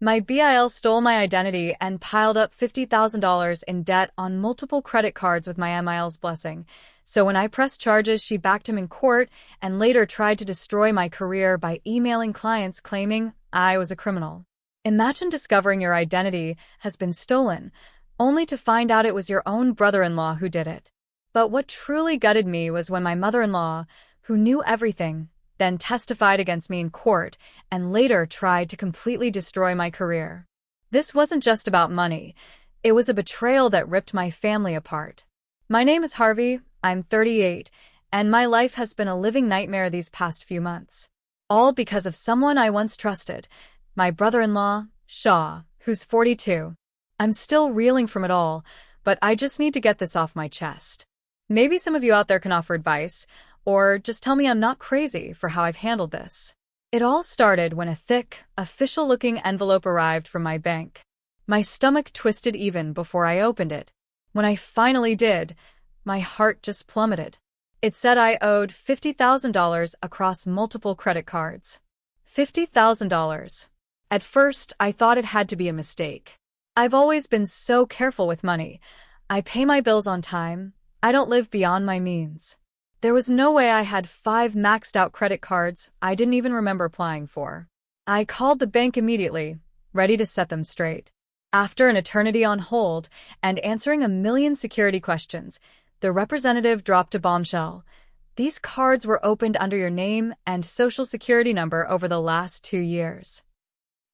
My BIL stole my identity and piled up $50,000 in debt on multiple credit cards with my MIL's blessing. So when I pressed charges, she backed him in court and later tried to destroy my career by emailing clients claiming I was a criminal. Imagine discovering your identity has been stolen, only to find out it was your own brother-in-law who did it. But what truly gutted me was when my mother-in-law, who knew everything, then testified against me in court and later tried to completely destroy my career. This wasn't just about money. It was a betrayal that ripped my family apart. My name is Harvey, I'm 38, and my life has been a living nightmare these past few months. All because of someone I once trusted, my brother-in-law, Shaw, who's 42. I'm still reeling from it all, but I just need to get this off my chest. Maybe some of you out there can offer advice, or just tell me I'm not crazy for how I've handled this. It all started when a thick, official-looking envelope arrived from my bank. My stomach twisted even before I opened it. When I finally did, my heart just plummeted. It said I owed $50,000 across multiple credit cards. $50,000. At first, I thought it had to be a mistake. I've always been so careful with money. I pay my bills on time. I don't live beyond my means. There was no way I had 5 maxed-out credit cards I didn't even remember applying for. I called the bank immediately, ready to set them straight. After an eternity on hold and answering a million security questions, the representative dropped a bombshell. These cards were opened under your name and social security number over the last 2 years.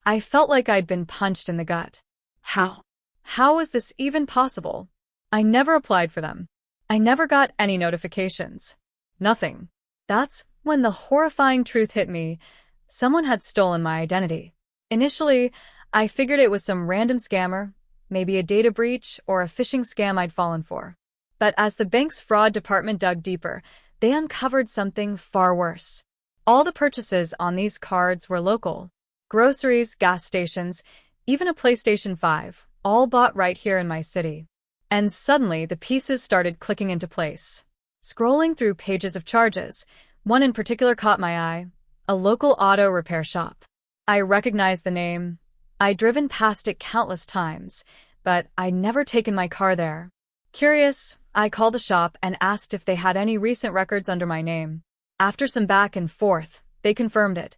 I felt like I'd been punched in the gut. How? How was this even possible? I never applied for them. I never got any notifications. Nothing. That's when the horrifying truth hit me. Someone had stolen my identity. Initially, I figured it was some random scammer, maybe a data breach or a phishing scam I'd fallen for. But as the bank's fraud department dug deeper, they uncovered something far worse. All the purchases on these cards were local. Groceries, gas stations, even a PlayStation 5, all bought right here in my city. And suddenly, the pieces started clicking into place. Scrolling through pages of charges, one in particular caught my eye, a local auto repair shop. I recognized the name. I'd driven past it countless times, but I'd never taken my car there. Curious, I called the shop and asked if they had any recent records under my name. After some back and forth, they confirmed it.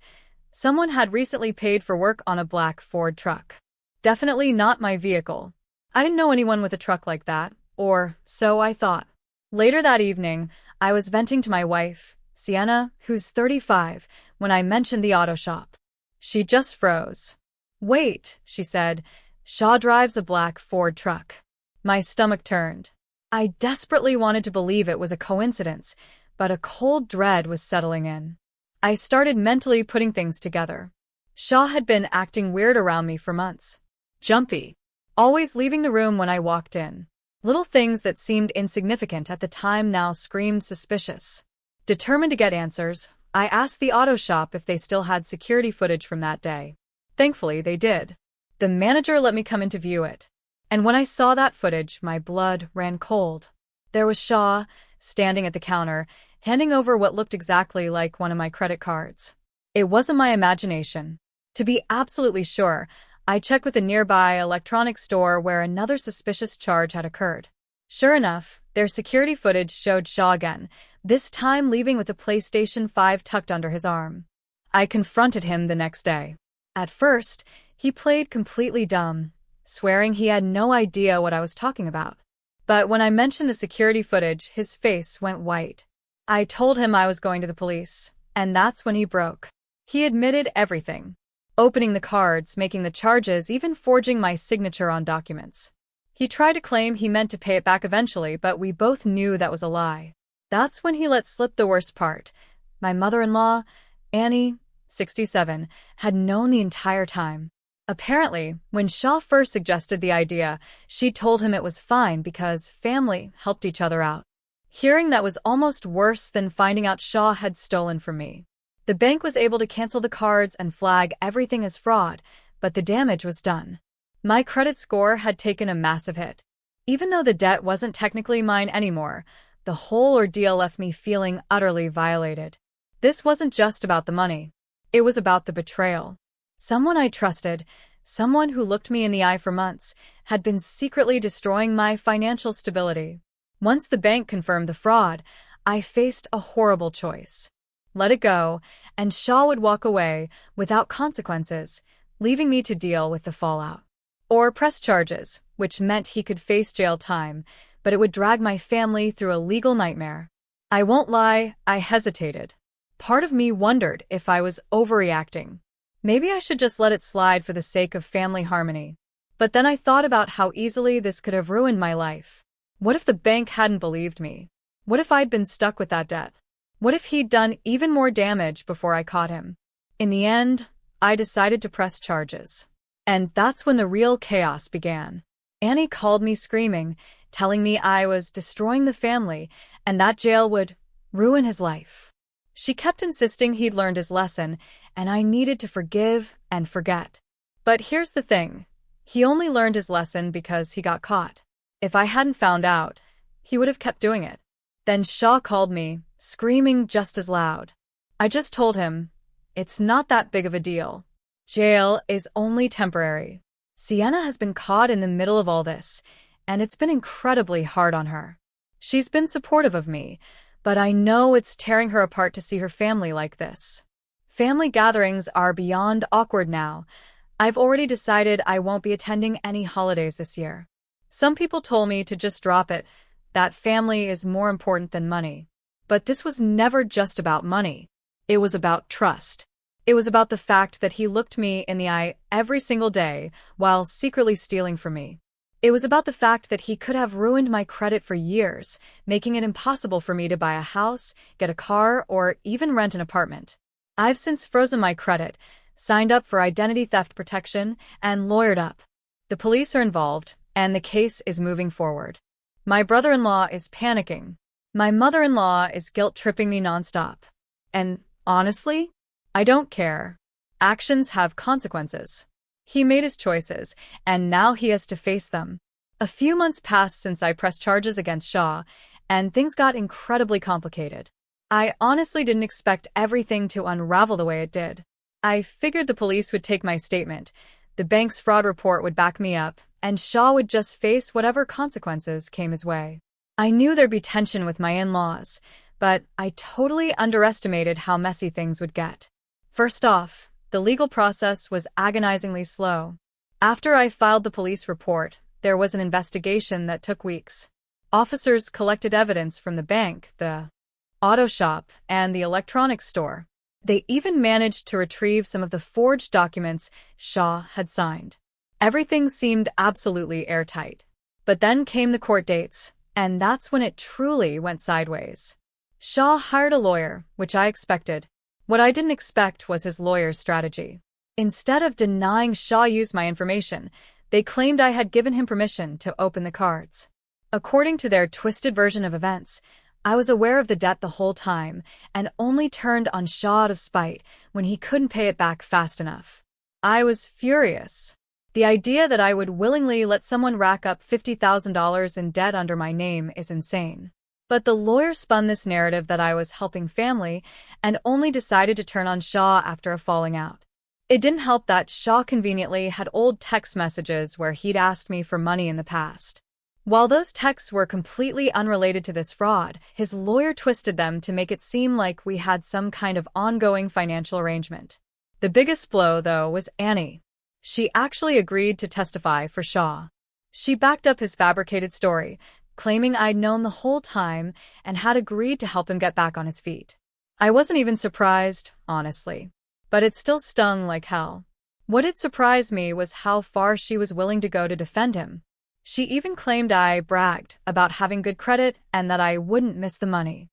Someone had recently paid for work on a black Ford truck. Definitely not my vehicle. I didn't know anyone with a truck like that, or so I thought. Later that evening, I was venting to my wife, Sienna, who's 35, when I mentioned the auto shop. She just froze. "Wait," she said, "Shaw drives a black Ford truck." My stomach turned. I desperately wanted to believe it was a coincidence, but a cold dread was settling in. I started mentally putting things together. Shaw had been acting weird around me for months. Jumpy. Always leaving the room when I walked in. Little things that seemed insignificant at the time now screamed suspicious. Determined to get answers, I asked the auto shop if they still had security footage from that day. Thankfully, they did. The manager let me come in to view it. And when I saw that footage, my blood ran cold. There was Shaw, standing at the counter, handing over what looked exactly like one of my credit cards. It wasn't my imagination. To be absolutely sure, I checked with a nearby electronics store where another suspicious charge had occurred. Sure enough, their security footage showed Shaw again, this time leaving with a PlayStation 5 tucked under his arm. I confronted him the next day. At first, he played completely dumb, swearing he had no idea what I was talking about. But when I mentioned the security footage, his face went white. I told him I was going to the police, and that's when he broke. He admitted everything. Opening the cards, making the charges, even forging my signature on documents. He tried to claim he meant to pay it back eventually, but we both knew that was a lie. That's when he let slip the worst part. My mother-in-law, Annie, 67, had known the entire time. Apparently, when Shaw first suggested the idea, she told him it was fine because family helped each other out. Hearing that was almost worse than finding out Shaw had stolen from me. The bank was able to cancel the cards and flag everything as fraud, but the damage was done. My credit score had taken a massive hit. Even though the debt wasn't technically mine anymore, the whole ordeal left me feeling utterly violated. This wasn't just about the money. It was about the betrayal. Someone I trusted, someone who looked me in the eye for months, had been secretly destroying my financial stability. Once the bank confirmed the fraud, I faced a horrible choice. Let it go, and Shaw would walk away without consequences, leaving me to deal with the fallout. Or press charges, which meant he could face jail time, but it would drag my family through a legal nightmare. I won't lie, I hesitated. Part of me wondered if I was overreacting. Maybe I should just let it slide for the sake of family harmony. But then I thought about how easily this could have ruined my life. What if the bank hadn't believed me? What if I'd been stuck with that debt? What if he'd done even more damage before I caught him? In the end, I decided to press charges. And that's when the real chaos began. Annie called me screaming, telling me I was destroying the family and that jail would ruin his life. She kept insisting he'd learned his lesson and I needed to forgive and forget. But here's the thing. He only learned his lesson because he got caught. If I hadn't found out, he would have kept doing it. Then Shaw called me, screaming just as loud. I just told him, it's not that big of a deal. Jail is only temporary. Sienna has been caught in the middle of all this, and it's been incredibly hard on her. She's been supportive of me, but I know it's tearing her apart to see her family like this. Family gatherings are beyond awkward now. I've already decided I won't be attending any holidays this year. Some people told me to just drop it, that family is more important than money. But this was never just about money. It was about trust. It was about the fact that he looked me in the eye every single day while secretly stealing from me. It was about the fact that he could have ruined my credit for years, making it impossible for me to buy a house, get a car, or even rent an apartment. I've since frozen my credit, signed up for identity theft protection, and lawyered up. The police are involved, and the case is moving forward. My brother-in-law is panicking. My mother-in-law is guilt-tripping me nonstop. And honestly, I don't care. Actions have consequences. He made his choices, and now he has to face them. A few months passed since I pressed charges against Shaw, and things got incredibly complicated. I honestly didn't expect everything to unravel the way it did. I figured the police would take my statement, the bank's fraud report would back me up, and Shaw would just face whatever consequences came his way. I knew there'd be tension with my in-laws, but I totally underestimated how messy things would get. First off, the legal process was agonizingly slow. After I filed the police report, there was an investigation that took weeks. Officers collected evidence from the bank, the auto shop, and the electronics store. They even managed to retrieve some of the forged documents Shaw had signed. Everything seemed absolutely airtight. But then came the court dates, and that's when it truly went sideways. Shaw hired a lawyer, which I expected. What I didn't expect was his lawyer's strategy. Instead of denying Shaw used my information, they claimed I had given him permission to open the cards. According to their twisted version of events, I was aware of the debt the whole time and only turned on Shaw out of spite when he couldn't pay it back fast enough. I was furious. The idea that I would willingly let someone rack up $50,000 in debt under my name is insane. But the lawyer spun this narrative that I was helping family and only decided to turn on Shaw after a falling out. It didn't help that Shaw conveniently had old text messages where he'd asked me for money in the past. While those texts were completely unrelated to this fraud, his lawyer twisted them to make it seem like we had some kind of ongoing financial arrangement. The biggest blow, though, was Annie. She actually agreed to testify for Shaw. She backed up his fabricated story, claiming I'd known the whole time and had agreed to help him get back on his feet. I wasn't even surprised, honestly. But it still stung like hell. What did surprise me was how far she was willing to go to defend him. She even claimed I bragged about having good credit and that I wouldn't miss the money.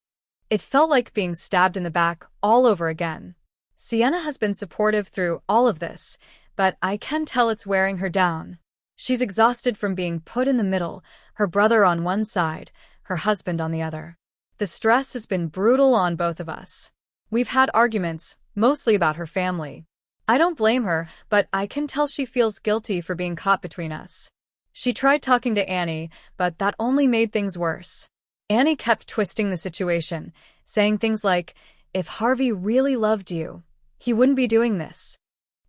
It felt like being stabbed in the back all over again. Sienna has been supportive through all of this, but I can tell it's wearing her down. She's exhausted from being put in the middle, her brother on one side, her husband on the other. The stress has been brutal on both of us. We've had arguments, mostly about her family. I don't blame her, but I can tell she feels guilty for being caught between us. She tried talking to Annie, but that only made things worse. Annie kept twisting the situation, saying things like, if Harvey really loved you, he wouldn't be doing this.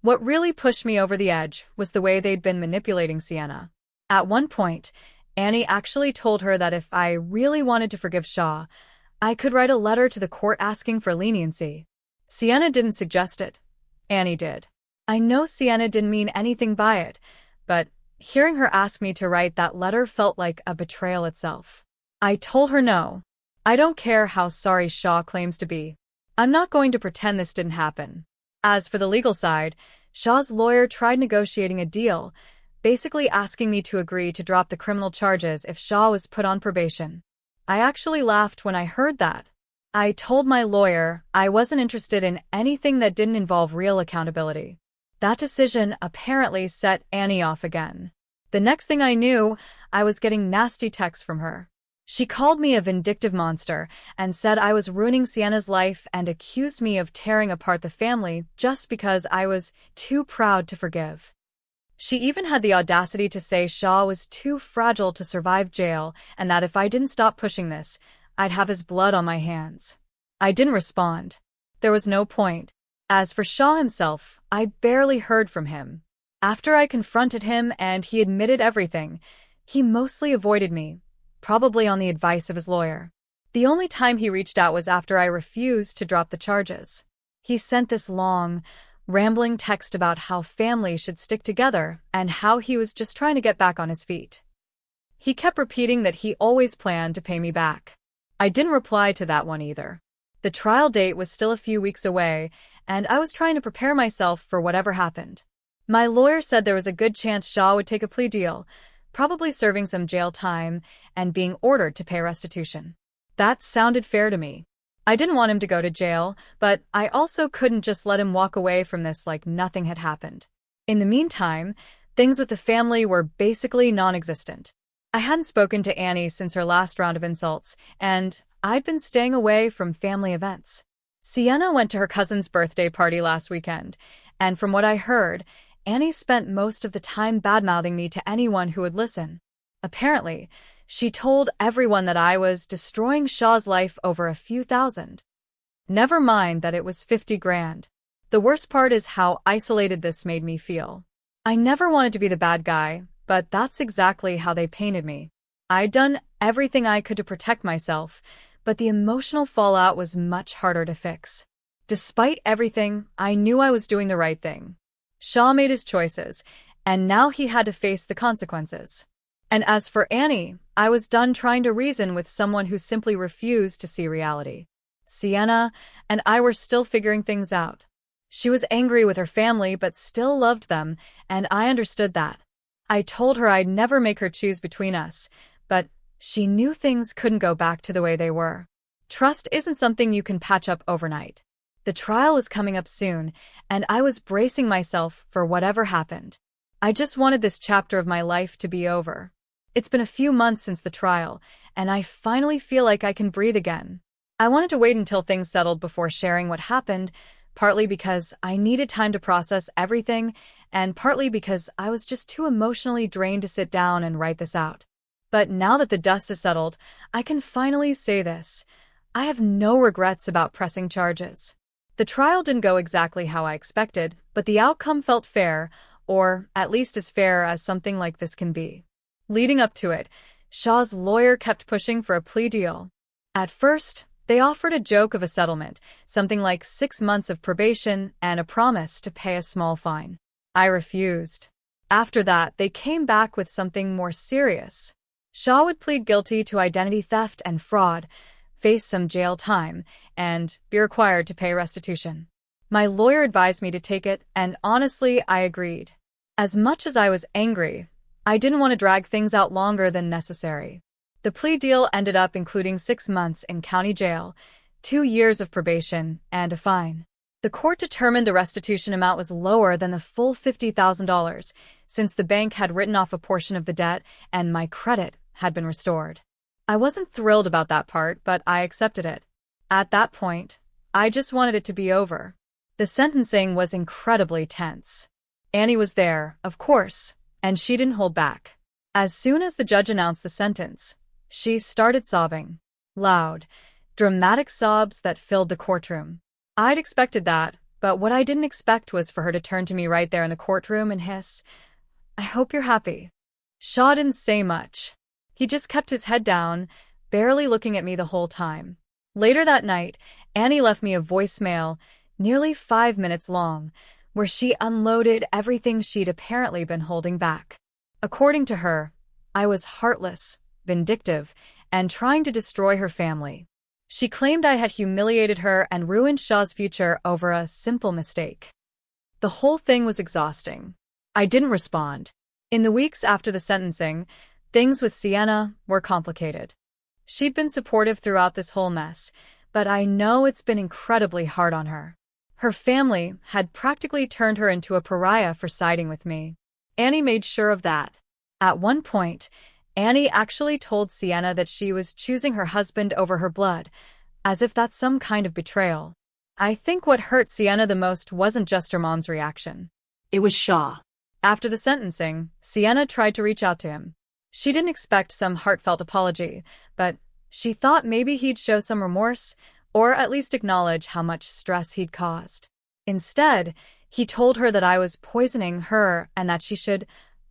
What really pushed me over the edge was the way they'd been manipulating Sienna. At one point, Annie actually told her that if I really wanted to forgive Shaw, I could write a letter to the court asking for leniency. Sienna didn't suggest it. Annie did. I know Sienna didn't mean anything by it, but hearing her ask me to write that letter felt like a betrayal itself. I told her no. I don't care how sorry Shaw claims to be. I'm not going to pretend this didn't happen. As for the legal side, Shaw's lawyer tried negotiating a deal, basically asking me to agree to drop the criminal charges if Shaw was put on probation. I actually laughed when I heard that. I told my lawyer I wasn't interested in anything that didn't involve real accountability. That decision apparently set Annie off again. The next thing I knew, I was getting nasty texts from her. She called me a vindictive monster and said I was ruining Sienna's life and accused me of tearing apart the family just because I was too proud to forgive. She even had the audacity to say Shaw was too fragile to survive jail and that if I didn't stop pushing this, I'd have his blood on my hands. I didn't respond. There was no point. As for Shaw himself, I barely heard from him. After I confronted him and he admitted everything, he mostly avoided me, probably on the advice of his lawyer. The only time he reached out was after I refused to drop the charges. He sent this long, rambling text about how families should stick together and how he was just trying to get back on his feet. He kept repeating that he always planned to pay me back. I didn't reply to that one either. The trial date was still a few weeks away, and I was trying to prepare myself for whatever happened. My lawyer said there was a good chance Shaw would take a plea deal, probably serving some jail time and being ordered to pay restitution. That sounded fair to me. I didn't want him to go to jail, but I also couldn't just let him walk away from this like nothing had happened. In the meantime, things with the family were basically non-existent. I hadn't spoken to Annie since her last round of insults, and I'd been staying away from family events. Sienna went to her cousin's birthday party last weekend, and from what I heard, Annie spent most of the time badmouthing me to anyone who would listen. Apparently, she told everyone that I was destroying Shaw's life over a few thousand. Never mind that it was 50 grand. The worst part is how isolated this made me feel. I never wanted to be the bad guy, but that's exactly how they painted me. I'd done everything I could to protect myself, but the emotional fallout was much harder to fix. Despite everything, I knew I was doing the right thing. Shaw made his choices, and now he had to face the consequences. And as for Annie, I was done trying to reason with someone who simply refused to see reality. Sienna and I were still figuring things out. She was angry with her family but still loved them, and I understood that. I told her I'd never make her choose between us, but she knew things couldn't go back to the way they were. Trust isn't something you can patch up overnight. The trial was coming up soon, and I was bracing myself for whatever happened. I just wanted this chapter of my life to be over. It's been a few months since the trial, and I finally feel like I can breathe again. I wanted to wait until things settled before sharing what happened, partly because I needed time to process everything, and partly because I was just too emotionally drained to sit down and write this out. But now that the dust has settled, I can finally say this. I have no regrets about pressing charges. The trial didn't go exactly how I expected, but the outcome felt fair, or at least as fair as something like this can be. Leading up to it, Shaw's lawyer kept pushing for a plea deal. At first, they offered a joke of a settlement, something like 6 months of probation and a promise to pay a small fine. I refused. After that, they came back with something more serious. Shaw would plead guilty to identity theft and fraud, face some jail time, and be required to pay restitution. My lawyer advised me to take it, and honestly, I agreed. As much as I was angry, I didn't want to drag things out longer than necessary. The plea deal ended up including 6 months in county jail, 2 years of probation, and a fine. The court determined the restitution amount was lower than the full $50,000, since the bank had written off a portion of the debt and my credit had been restored. I wasn't thrilled about that part, but I accepted it. At that point, I just wanted it to be over. The sentencing was incredibly tense. Annie was there, of course, and she didn't hold back. As soon as the judge announced the sentence, she started sobbing. Loud, dramatic sobs that filled the courtroom. I'd expected that, But what I didn't expect was for her to turn to me right there in the courtroom and hiss, "I hope you're happy." Shaw didn't say much. He just kept his head down, barely looking at me the whole time. Later that night, Annie left me a voicemail, nearly 5 minutes long, where she unloaded everything she'd apparently been holding back. According to her, I was heartless, vindictive, and trying to destroy her family. She claimed I had humiliated her and ruined Shaw's future over a simple mistake. The whole thing was exhausting. I didn't respond. In the weeks after the sentencing, things with Sienna were complicated. She'd been supportive throughout this whole mess, but I know it's been incredibly hard on her. Her family had practically turned her into a pariah for siding with me. Annie made sure of that. At one point, Annie actually told Sienna that she was choosing her husband over her blood, as if that's some kind of betrayal. I think what hurt Sienna the most wasn't just her mom's reaction. It was Shaw. After the sentencing, Sienna tried to reach out to him. She didn't expect some heartfelt apology, but she thought maybe he'd show some remorse, or at least acknowledge how much stress he'd caused. Instead, he told her that I was poisoning her and that she should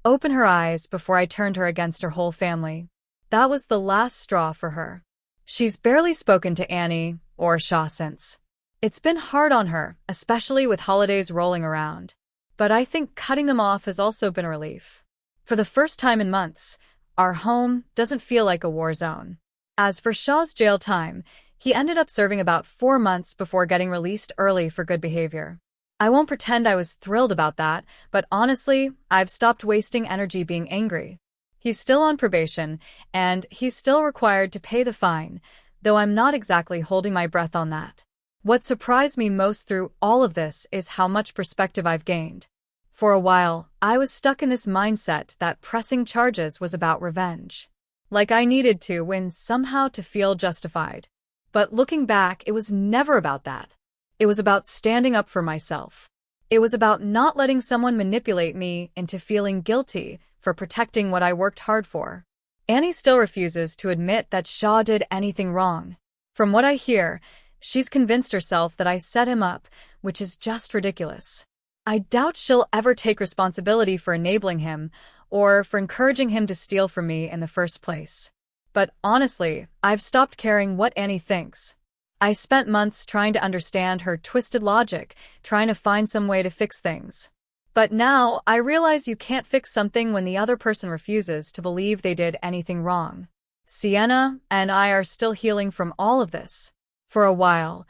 open her eyes before I turned her against her whole family. That was the last straw for her. She's barely spoken to Annie or Shaw since. It's been hard on her, especially with holidays rolling around. But I think cutting them off has also been a relief. For the first time in months, our home doesn't feel like a war zone. As for Shaw's jail time, he ended up serving about 4 months before getting released early for good behavior. I won't pretend I was thrilled about that, but honestly, I've stopped wasting energy being angry. He's still on probation, and he's still required to pay the fine, though I'm not exactly holding my breath on that. What surprised me most through all of this is how much perspective I've gained. For a while, I was stuck in this mindset that pressing charges was about revenge. Like I needed to win somehow to feel justified. But looking back, it was never about that. It was about standing up for myself. It was about not letting someone manipulate me into feeling guilty for protecting what I worked hard for. Annie still refuses to admit that Shaw did anything wrong. From what I hear, she's convinced herself that I set him up, which is just ridiculous. I doubt she'll ever take responsibility for enabling him or for encouraging him to steal from me in the first place. But honestly, I've stopped caring what Annie thinks. I spent months trying to understand her twisted logic, trying to find some way to fix things. But now, I realize you can't fix something when the other person refuses to believe they did anything wrong. Sienna and I are still healing from all of this. For a while,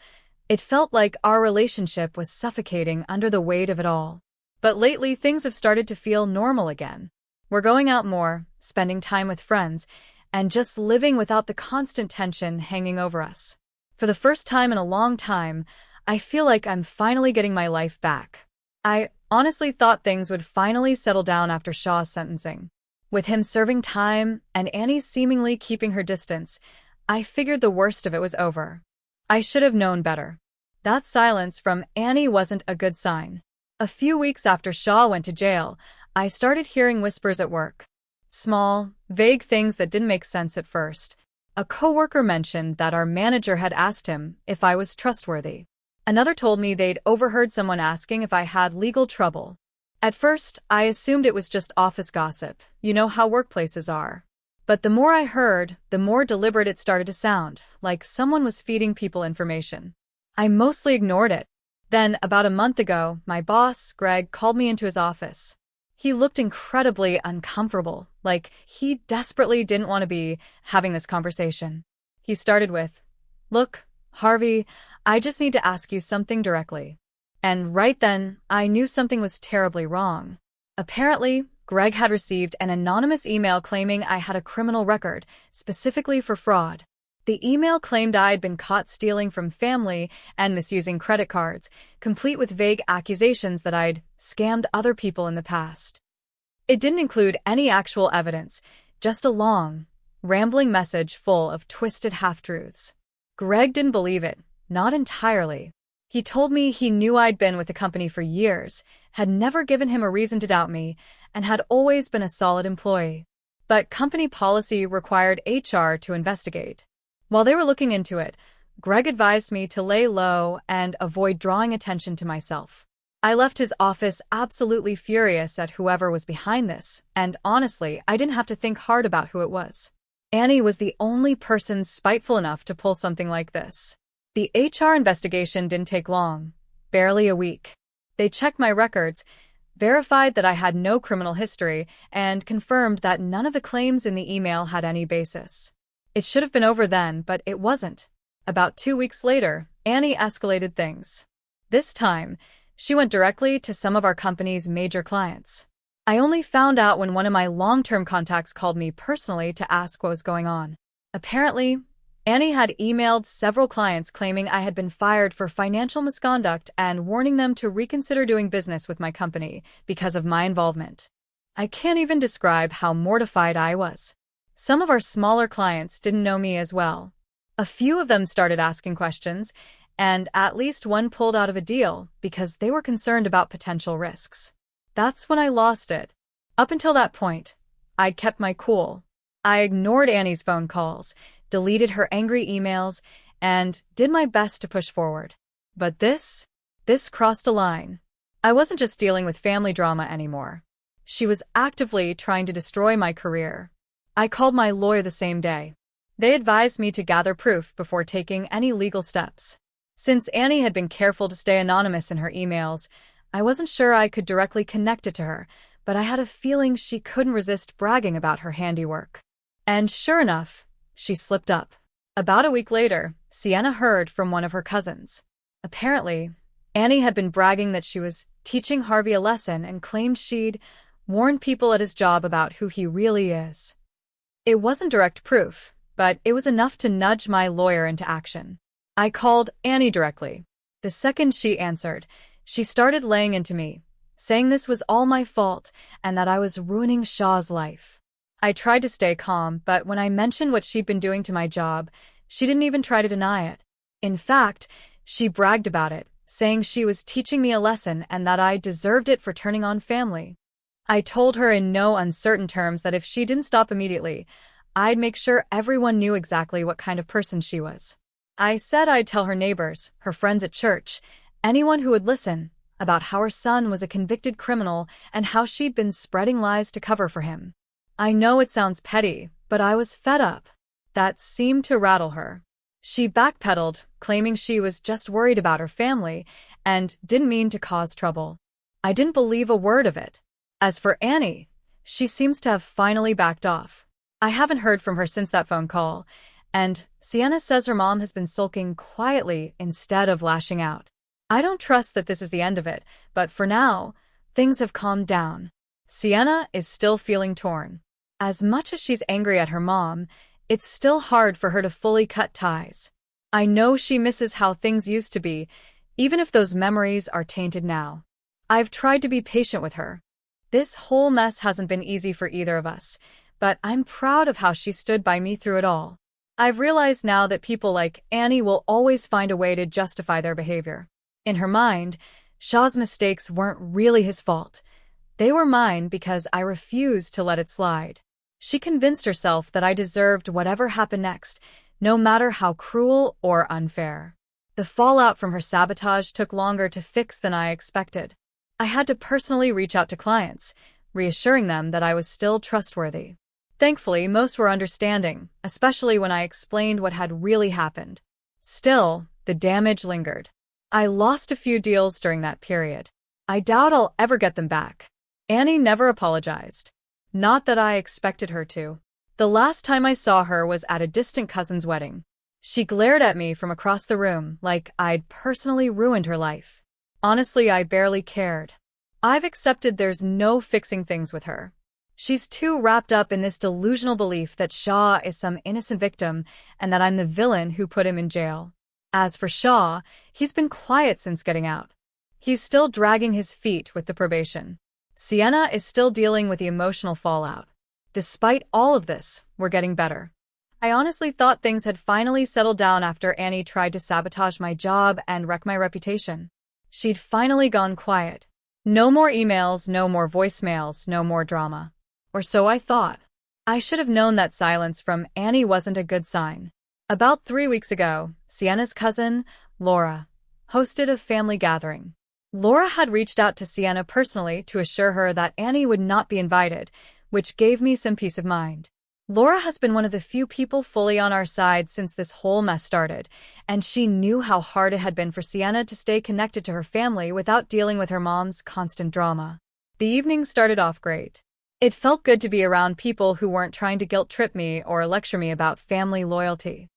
it felt like our relationship was suffocating under the weight of it all. But lately, things have started to feel normal again. We're going out more, spending time with friends, and just living without the constant tension hanging over us. For the first time in a long time, I feel like I'm finally getting my life back. I honestly thought things would finally settle down after Shaw's sentencing. With him serving time and Annie seemingly keeping her distance, I figured the worst of it was over. I should have known better. That silence from Annie wasn't a good sign. A few weeks after Shaw went to jail, I started hearing whispers at work. Small, vague things that didn't make sense at first. A coworker mentioned that our manager had asked him if I was trustworthy. Another told me they'd overheard someone asking if I had legal trouble. At first, I assumed it was just office gossip. You know how workplaces are. But the more I heard, the more deliberate it started to sound, like someone was feeding people information. I mostly ignored it. Then, about a month ago, my boss, Greg, called me into his office. He looked incredibly uncomfortable, like he desperately didn't want to be having this conversation. He started with, "Look, Harvey, I just need to ask you something directly." And right then, I knew something was terribly wrong. Apparently, Greg had received an anonymous email claiming I had a criminal record, specifically for fraud. The email claimed I'd been caught stealing from family and misusing credit cards, complete with vague accusations that I'd scammed other people in the past. It didn't include any actual evidence, just a long, rambling message full of twisted half-truths. Greg didn't believe it, not entirely. He told me he knew I'd been with the company for years, had never given him a reason to doubt me, and had always been a solid employee. But company policy required HR to investigate. While they were looking into it, Greg advised me to lay low and avoid drawing attention to myself. I left his office absolutely furious at whoever was behind this, and honestly, I didn't have to think hard about who it was. Annie was the only person spiteful enough to pull something like this. The HR investigation didn't take long, barely a week. They checked my records, verified that I had no criminal history, and confirmed that none of the claims in the email had any basis. It should have been over then, but it wasn't. About 2 weeks later, Annie escalated things. This time, she went directly to some of our company's major clients. I only found out when one of my long-term contacts called me personally to ask what was going on. Apparently, Annie had emailed several clients claiming I had been fired for financial misconduct and warning them to reconsider doing business with my company because of my involvement. I can't even describe how mortified I was. Some of our smaller clients didn't know me as well. A few of them started asking questions, and at least one pulled out of a deal because they were concerned about potential risks. That's when I lost it. Up until that point, I'd kept my cool. I ignored Annie's phone calls, deleted her angry emails, and did my best to push forward. But this crossed a line. I wasn't just dealing with family drama anymore. She was actively trying to destroy my career. I called my lawyer the same day. They advised me to gather proof before taking any legal steps. Since Annie had been careful to stay anonymous in her emails, I wasn't sure I could directly connect it to her, but I had a feeling she couldn't resist bragging about her handiwork. And sure enough, she slipped up. About a week later, Sienna heard from one of her cousins. Apparently, Annie had been bragging that she was teaching Harvey a lesson and claimed she'd warned people at his job about who he really is. It wasn't direct proof, but it was enough to nudge my lawyer into action. I called Annie directly. The second she answered, she started laying into me, saying this was all my fault and that I was ruining Shaw's life. I tried to stay calm, but when I mentioned what she'd been doing to my job, she didn't even try to deny it. In fact, she bragged about it, saying she was teaching me a lesson and that I deserved it for turning on family. I told her in no uncertain terms that if she didn't stop immediately, I'd make sure everyone knew exactly what kind of person she was. I said I'd tell her neighbors, her friends at church, anyone who would listen, about how her son was a convicted criminal and how she'd been spreading lies to cover for him. I know it sounds petty, but I was fed up. That seemed to rattle her. She backpedaled, claiming she was just worried about her family and didn't mean to cause trouble. I didn't believe a word of it. As for Annie, she seems to have finally backed off. I haven't heard from her since that phone call, and Sienna says her mom has been sulking quietly instead of lashing out. I don't trust that this is the end of it, but for now, things have calmed down. Sienna is still feeling torn. As much as she's angry at her mom, it's still hard for her to fully cut ties. I know she misses how things used to be, even if those memories are tainted now. I've tried to be patient with her. This whole mess hasn't been easy for either of us, but I'm proud of how she stood by me through it all. I've realized now that people like Annie will always find a way to justify their behavior. In her mind, Shaw's mistakes weren't really his fault. They were mine because I refused to let it slide. She convinced herself that I deserved whatever happened next, no matter how cruel or unfair. The fallout from her sabotage took longer to fix than I expected. I had to personally reach out to clients, reassuring them that I was still trustworthy. Thankfully, most were understanding, especially when I explained what had really happened. Still, the damage lingered. I lost a few deals during that period. I doubt I'll ever get them back. Annie never apologized. Not that I expected her to. The last time I saw her was at a distant cousin's wedding. She glared at me from across the room like I'd personally ruined her life. Honestly, I barely cared. I've accepted there's no fixing things with her. She's too wrapped up in this delusional belief that Shaw is some innocent victim and that I'm the villain who put him in jail. As for Shaw, he's been quiet since getting out. He's still dragging his feet with the probation. Sienna is still dealing with the emotional fallout. Despite all of this, we're getting better. I honestly thought things had finally settled down after Annie tried to sabotage my job and wreck my reputation. She'd finally gone quiet. No more emails, no more voicemails, no more drama. Or so I thought. I should have known that silence from Annie wasn't a good sign. About 3 weeks ago, Sienna's cousin, Laura, hosted a family gathering. Laura had reached out to Sienna personally to assure her that Annie would not be invited, which gave me some peace of mind. Laura has been one of the few people fully on our side since this whole mess started, and she knew how hard it had been for Sienna to stay connected to her family without dealing with her mom's constant drama. The evening started off great. It felt good to be around people who weren't trying to guilt-trip me or lecture me about family loyalty.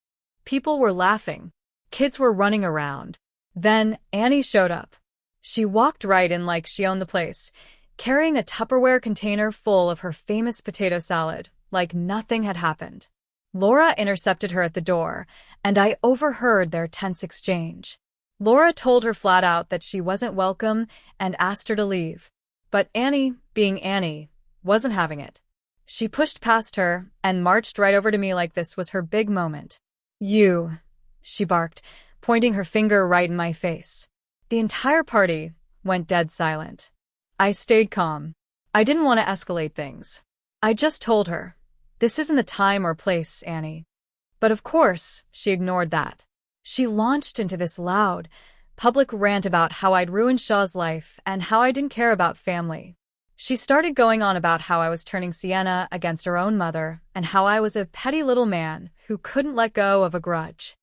People were laughing. Kids were running around. Then Annie showed up. She walked right in like she owned the place, carrying a Tupperware container full of her famous potato salad, like nothing had happened. Laura intercepted her at the door, and I overheard their tense exchange. Laura told her flat out that she wasn't welcome and asked her to leave. But Annie, being Annie, wasn't having it. She pushed past her and marched right over to me like this was her big moment. "You," she barked, pointing her finger right in my face. The entire party went dead silent. I stayed calm. I didn't want to escalate things. I just told her, "This isn't the time or place, Annie." But of course, she ignored that. She launched into this loud, public rant about how I'd ruined Shaw's life and how I didn't care about family. She started going on about how I was turning Sienna against her own mother and how I was a petty little man who couldn't let go of a grudge.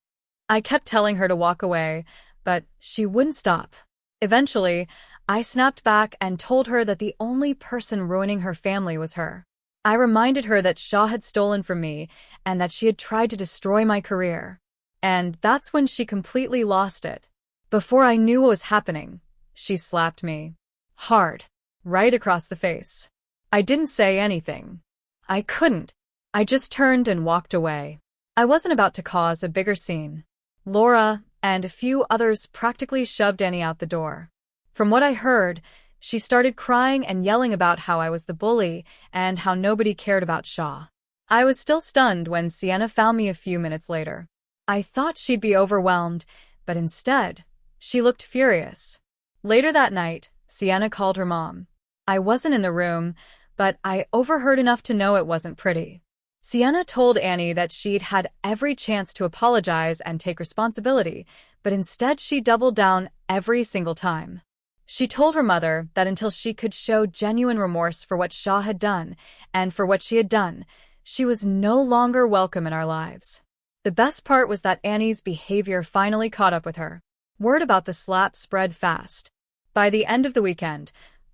I kept telling her to walk away, but she wouldn't stop. Eventually, I snapped back and told her that the only person ruining her family was her. I reminded her that Shaw had stolen from me and that she had tried to destroy my career. And that's when she completely lost it. Before I knew what was happening, she slapped me. Hard. Right across the face. I didn't say anything. I couldn't. I just turned and walked away. I wasn't about to cause a bigger scene. Laura and a few others practically shoved Annie out the door. From what I heard, she started crying and yelling about how I was the bully and how nobody cared about Shaw. I was still stunned when Sienna found me a few minutes later. I thought she'd be overwhelmed, but instead, she looked furious. Later that night, Sienna called her mom. I wasn't in the room, but I overheard enough to know it wasn't pretty. Sienna told Annie that she'd had every chance to apologize and take responsibility, but instead she doubled down every single time. She told her mother that until she could show genuine remorse for what Shaw had done and for what she had done, she was no longer welcome in our lives. The best part was that Annie's behavior finally caught up with her. Word about the slap spread fast. By the end of the weekend,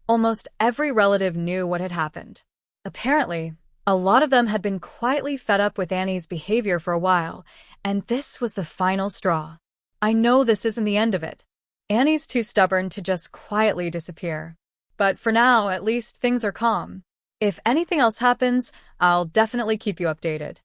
almost every relative knew what had happened. Apparently, a lot of them had been quietly fed up with Annie's behavior for a while, and this was the final straw. I know this isn't the end of it. Annie's too stubborn to just quietly disappear. But for now, at least things are calm. If anything else happens, I'll definitely keep you updated.